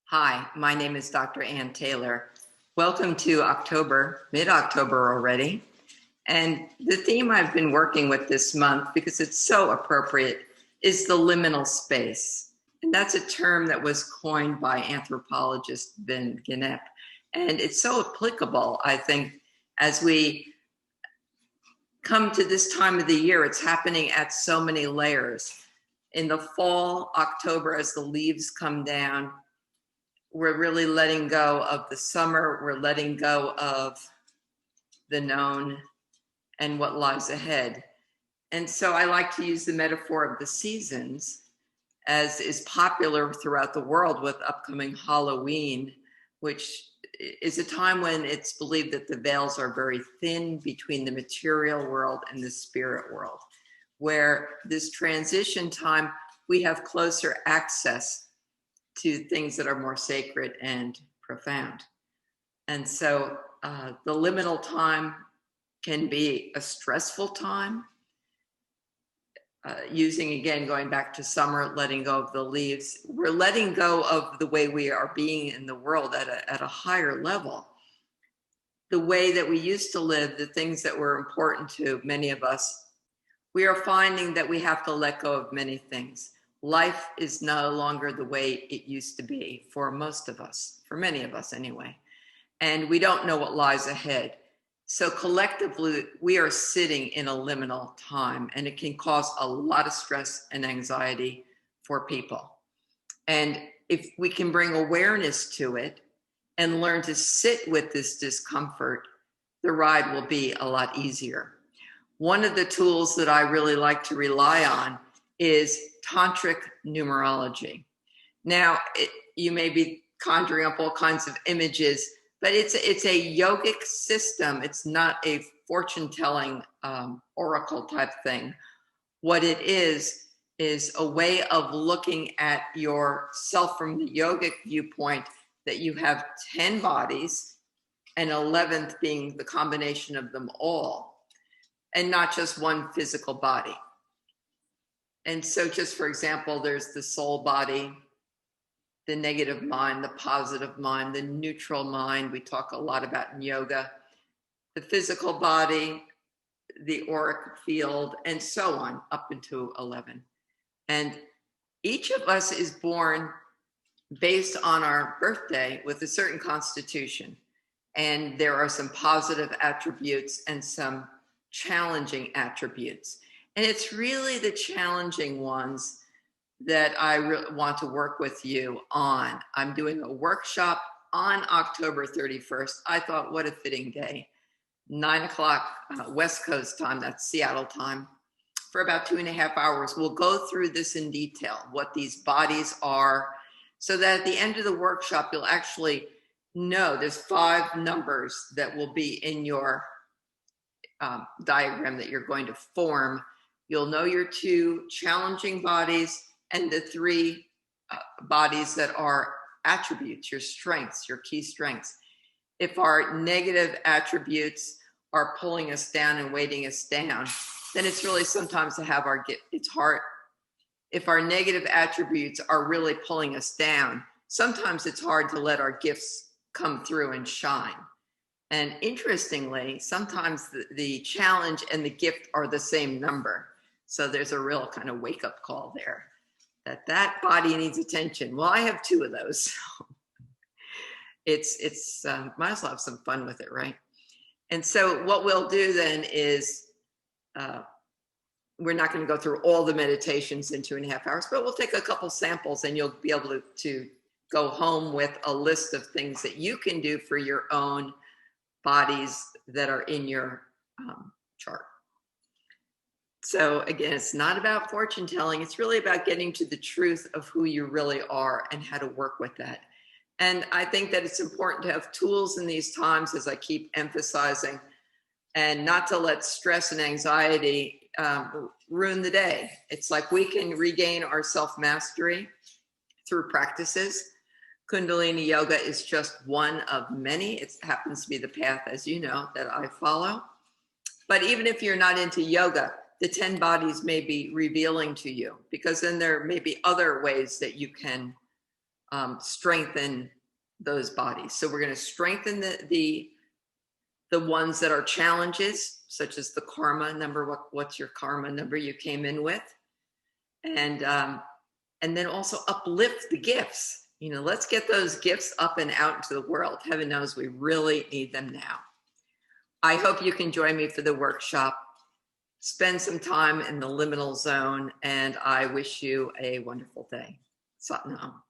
Hi, my name is Dr. Ann Taylor. Welcome to October, mid-October already. And the theme I've been working with this month, because it's so appropriate, is the liminal space. And that's a term that was coined by anthropologist Ben Ginep. And it's so applicable, I think, as we come to this time of the year. It's happening at so many layers. In the fall, October, as the leaves come down, we're really letting go of the summer. We're letting go of the known and what lies ahead. And so I like to use the metaphor of the seasons, as is popular throughout the world with upcoming Halloween, which is a time when it's believed that the veils are very thin between the material world and the spirit world, where this transition time, we have closer access to things that are more sacred and profound. And so the liminal time can be a stressful time. Going back to summer, letting go of the leaves. We're letting go of the way we are being in the world at a higher level. The way that we used to live, the things that were important to many of us, we are finding that we have to let go of many things. Life is no longer the way it used to be for most of us, for many of us anyway. And we don't know what lies ahead. So collectively, we are sitting in a liminal time, and it can cause a lot of stress and anxiety for people. And if we can bring awareness to it and learn to sit with this discomfort, the ride will be a lot easier. One of the tools that I really like to rely on is Tantric numerology. Now, you may be conjuring up all kinds of images, but it's a yogic system. It's not a fortune-telling oracle type thing. What it is a way of looking at yourself from the yogic viewpoint, that you have 10 bodies, and 11th being the combination of them all, and not just one physical body. And so just for example, there's the soul body, the negative mind, the positive mind, the neutral mind, we talk a lot about in yoga, the physical body, the auric field, and so on, up into 11. And each of us is born based on our birthday with a certain constitution. And there are some positive attributes and some challenging attributes. And it's really the challenging ones that I want to work with you on. I'm doing a workshop on October 31st. I thought, what a fitting day. 9 o'clock West Coast time, that's Seattle time, for about 2.5 hours. We'll go through this in detail, what these bodies are, so that at the end of the workshop, you'll actually know there's 5 numbers that will be in your diagram that you're going to form. You'll know your 2 challenging bodies and the 3 bodies that are attributes, your strengths, your key strengths. If our negative attributes are pulling us down and weighting us down, then it's really sometimes to have it's hard. If our negative attributes are really pulling us down, sometimes it's hard to let our gifts come through and shine. And interestingly, sometimes the challenge and the gift are the same number. So there's a real kind of wake-up call there, that body needs attention. Well, I have 2 of those. So it's might as well have some fun with it, right? And so what we'll do then is, we're not going to go through all the meditations in 2.5 hours, but we'll take a couple samples, and you'll be able to go home with a list of things that you can do for your own bodies that are in your chart. So again, it's not about fortune telling. It's really about getting to the truth of who you really are and how to work with that. And I think that it's important to have tools in these times, as I keep emphasizing, and not to let stress and anxiety ruin the day. It's like we can regain our self-mastery through practices. Kundalini yoga is just one of many. It happens to be the path, as you know, that I follow. But even if you're not into yoga, the 10 bodies may be revealing to you, because then there may be other ways that you can strengthen those bodies. So we're going to strengthen the ones that are challenges, such as the karma number. What's your karma number you came in with? And then also uplift the gifts. You know, let's get those gifts up and out into the world. Heaven knows we really need them now. I hope you can join me for the workshop. Spend some time in the liminal zone, and I wish you a wonderful day. Sat Nam.